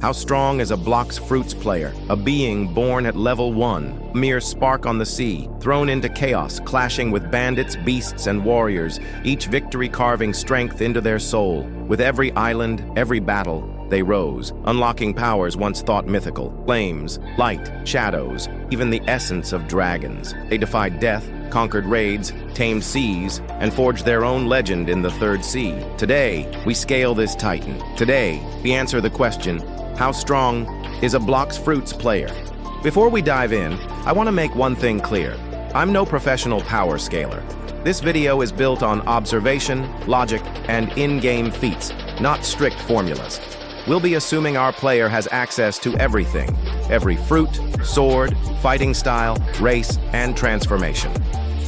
How strong is a Blox Fruits player? A being born at level 1, mere spark on the sea, thrown into chaos, clashing with bandits, beasts, and warriors, each victory carving strength into their soul. With every island, every battle, they rose, unlocking powers once thought mythical. Flames, light, shadows, even the essence of dragons. They defied death, conquered raids, tamed seas, and forged their own legend in the third sea. Today, we scale this titan. Today, we answer the question, how strong is a Blox Fruits player? Before we dive in, I want to make one thing clear. I'm no professional power scaler. This video is built on observation, logic, and in-game feats, not strict formulas. We'll be assuming our player has access to everything, every fruit, sword, fighting style, race, and transformation.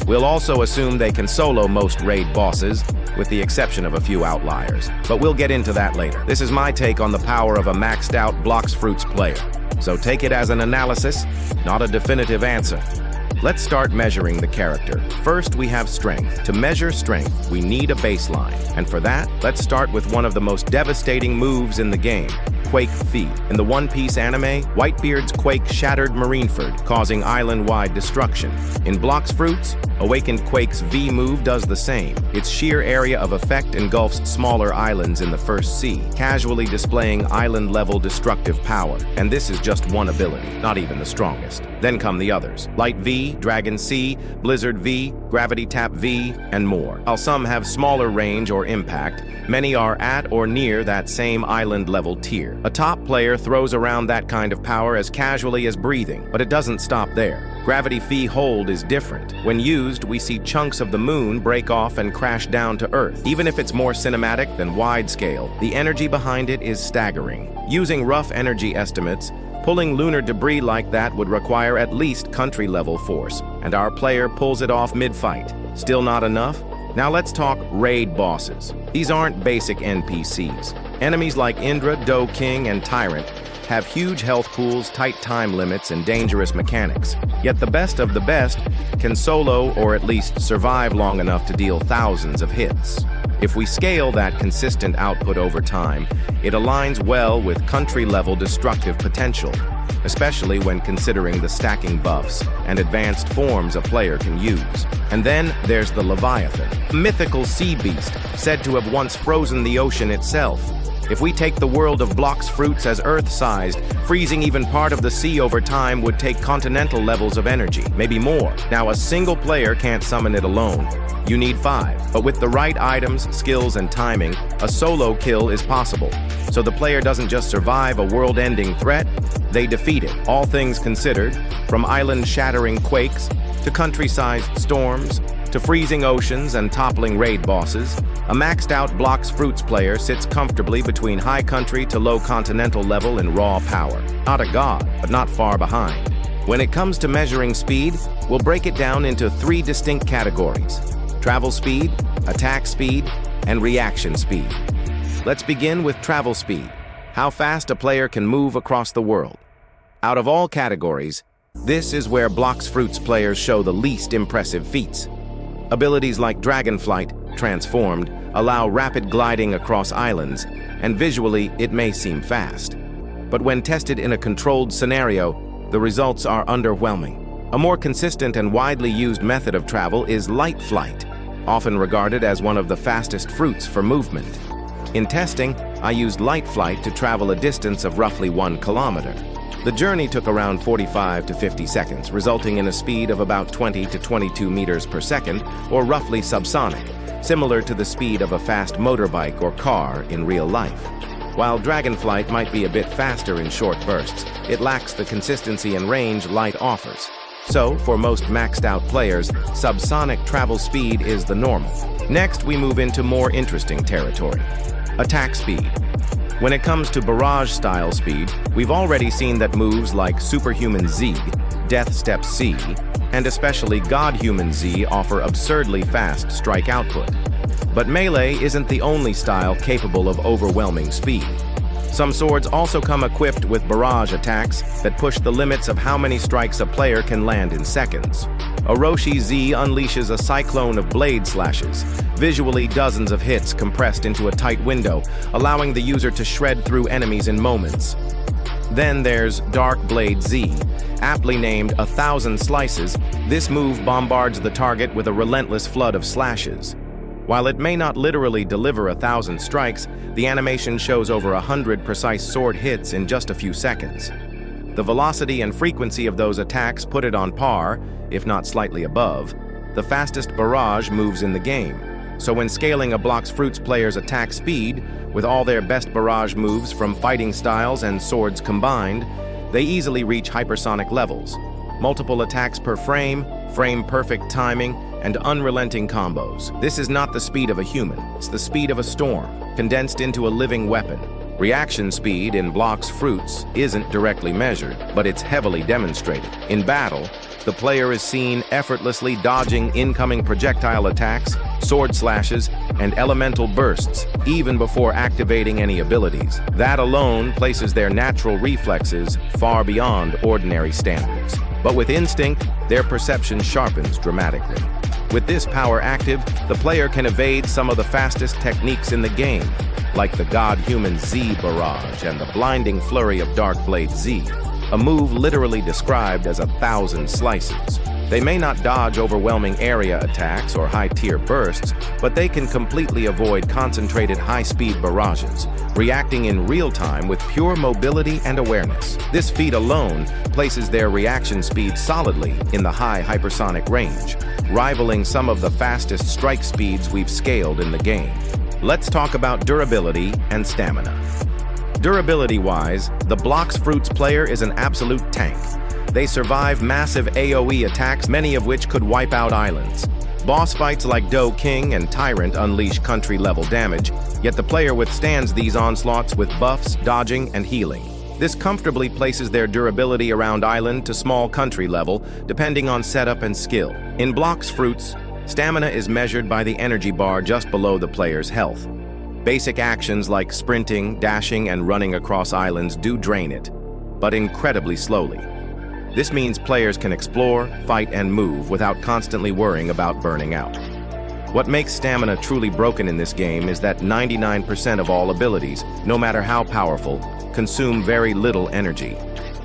We'll also assume they can solo most raid bosses, with the exception of a few outliers. But we'll get into that later. This is my take on the power of a maxed out Blox Fruits player. So take it as an analysis, not a definitive answer. Let's start measuring the character. First, we have strength. To measure strength, we need a baseline. And for that, let's start with one of the most devastating moves in the game, Quake V. In the One Piece anime, Whitebeard's Quake shattered Marineford, causing island-wide destruction. In Blox Fruits, Awakened Quake's V move does the same. Its sheer area of effect engulfs smaller islands in the first sea, casually displaying island-level destructive power. And this is just one ability, not even the strongest. Then come the others. Light V, Dragon C, Blizzard V, Gravity Tap V, and more. While some have smaller range or impact, many are at or near that same island-level tier. A top player throws around that kind of power as casually as breathing, but it doesn't stop there. Gravity Fee Hold is different. When used, we see chunks of the moon break off and crash down to Earth. Even if it's more cinematic than wide-scale, the energy behind it is staggering. Using rough energy estimates, pulling lunar debris like that would require at least country-level force, and our player pulls it off mid-fight. Still not enough? Now let's talk raid bosses. These aren't basic NPCs. Enemies like Indra, Do King, and Tyrant have huge health pools, tight time limits, and dangerous mechanics. Yet the best of the best can solo or at least survive long enough to deal thousands of hits. If we scale that consistent output over time, it aligns well with country-level destructive potential, especially when considering the stacking buffs and advanced forms a player can use. And then there's the Leviathan, a mythical sea beast said to have once frozen the ocean itself. If we take the world of Blox Fruits as Earth-sized, freezing even part of the sea over time would take continental levels of energy, maybe more. Now, a single player can't summon it alone. You need 5. But with the right items, skills, and timing, a solo kill is possible. So the player doesn't just survive a world-ending threat, they defeat it. All things considered, from island-shattering quakes, to country-sized storms, to freezing oceans and toppling raid bosses, a maxed-out Blox Fruits player sits comfortably between high country to low continental level in raw power. Not a god, but not far behind. When it comes to measuring speed, we'll break it down into 3 distinct categories: travel speed, attack speed, and reaction speed. Let's begin with travel speed, how fast a player can move across the world. Out of all categories, this is where Blox Fruits players show the least impressive feats. Abilities like Dragonflight, transformed, allow rapid gliding across islands, and visually it may seem fast. But when tested in a controlled scenario, the results are underwhelming. A more consistent and widely used method of travel is light flight, often regarded as one of the fastest fruits for movement. In testing, I used light flight to travel a distance of roughly 1 kilometer. The journey took around 45 to 50 seconds, resulting in a speed of about 20 to 22 meters per second, or roughly subsonic, similar to the speed of a fast motorbike or car in real life. While Dragonflight might be a bit faster in short bursts, it lacks the consistency and range light offers. So, for most maxed-out players, subsonic travel speed is the normal. Next, we move into more interesting territory: attack speed. When it comes to barrage-style speed, we've already seen that moves like Superhuman Z, Death Step C, and especially Godhuman Z offer absurdly fast strike output. But melee isn't the only style capable of overwhelming speed. Some swords also come equipped with barrage attacks that push the limits of how many strikes a player can land in seconds. Orochi Z unleashes a cyclone of blade slashes, visually dozens of hits compressed into a tight window, allowing the user to shred through enemies in moments. Then there's Dark Blade Z. Aptly named 1,000 Slices, this move bombards the target with a relentless flood of slashes. While it may not literally deliver 1,000 strikes, the animation shows over 100 precise sword hits in just a few seconds. The velocity and frequency of those attacks put it on par, if not slightly above, the fastest barrage moves in the game. So when scaling a BloxFruit player's attack speed, with all their best barrage moves from fighting styles and swords combined, they easily reach hypersonic levels. Multiple attacks per frame, frame-perfect timing, and unrelenting combos. This is not the speed of a human, it's the speed of a storm, condensed into a living weapon. Reaction speed in BloxFruit isn't directly measured, but it's heavily demonstrated. In battle, the player is seen effortlessly dodging incoming projectile attacks, sword slashes, and elemental bursts, even before activating any abilities. That alone places their natural reflexes far beyond ordinary standards. But with instinct, their perception sharpens dramatically. With this power active, the player can evade some of the fastest techniques in the game, like the God-Human Z barrage and the blinding flurry of Dark Blade Z, a move literally described as 1,000 slices. They may not dodge overwhelming area attacks or high-tier bursts, but they can completely avoid concentrated high-speed barrages, reacting in real time with pure mobility and awareness. This feat alone places their reaction speed solidly in the high hypersonic range, rivaling some of the fastest strike speeds we've scaled in the game. Let's talk about durability and stamina. Durability-wise, the BloxFruit player is an absolute tank. They survive massive AoE attacks, many of which could wipe out islands. Boss fights like Do King and Tyrant unleash country-level damage, yet the player withstands these onslaughts with buffs, dodging, and healing. This comfortably places their durability around island to small country level, depending on setup and skill. In BloxFruit, stamina is measured by the energy bar just below the player's health. Basic actions like sprinting, dashing, and running across islands do drain it, but incredibly slowly. This means players can explore, fight, and move without constantly worrying about burning out. What makes stamina truly broken in this game is that 99% of all abilities, no matter how powerful, consume very little energy.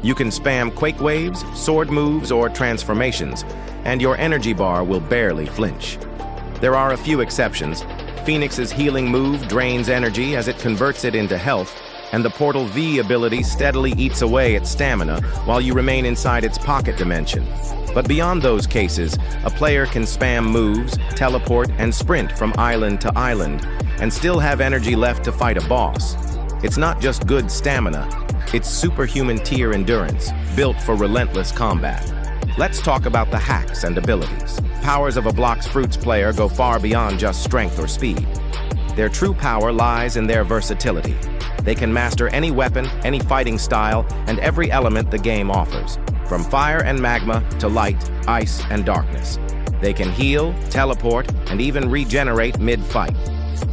You can spam quake waves, sword moves, or transformations, and your energy bar will barely flinch. There are a few exceptions. Phoenix's healing move drains energy as it converts it into health, and the Portal V ability steadily eats away at stamina while you remain inside its pocket dimension. But beyond those cases, a player can spam moves, teleport, and sprint from island to island, and still have energy left to fight a boss. It's not just good stamina, it's superhuman tier endurance, built for relentless combat. Let's talk about the hacks and abilities. Powers of a BloxFruit player go far beyond just strength or speed. Their true power lies in their versatility. They can master any weapon, any fighting style, and every element the game offers, from fire and magma to light, ice, and darkness. They can heal, teleport, and even regenerate mid-fight.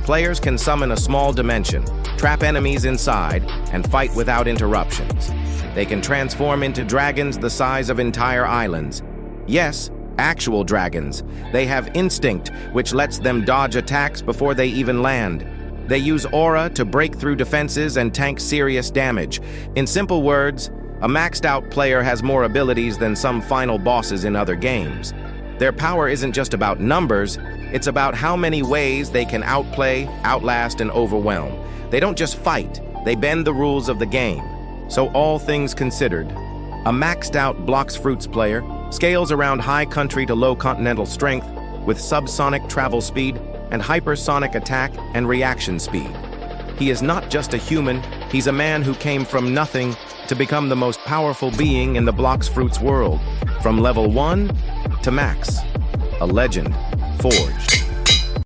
Players can summon a small dimension, trap enemies inside, and fight without interruptions. They can transform into dragons the size of entire islands. Yes, actual dragons. They have instinct, which lets them dodge attacks before they even land. They use aura to break through defenses and tank serious damage. In simple words, a maxed-out player has more abilities than some final bosses in other games. Their power isn't just about numbers, it's about how many ways they can outplay, outlast, and overwhelm. They don't just fight, they bend the rules of the game. So all things considered, a maxed-out BloxFruit player scales around high country to low continental strength with subsonic travel speed and hypersonic attack and reaction speed. He is not just a human, he's a man who came from nothing to become the most powerful being in the BloxFruit world, from level 1 to max, a legend forged.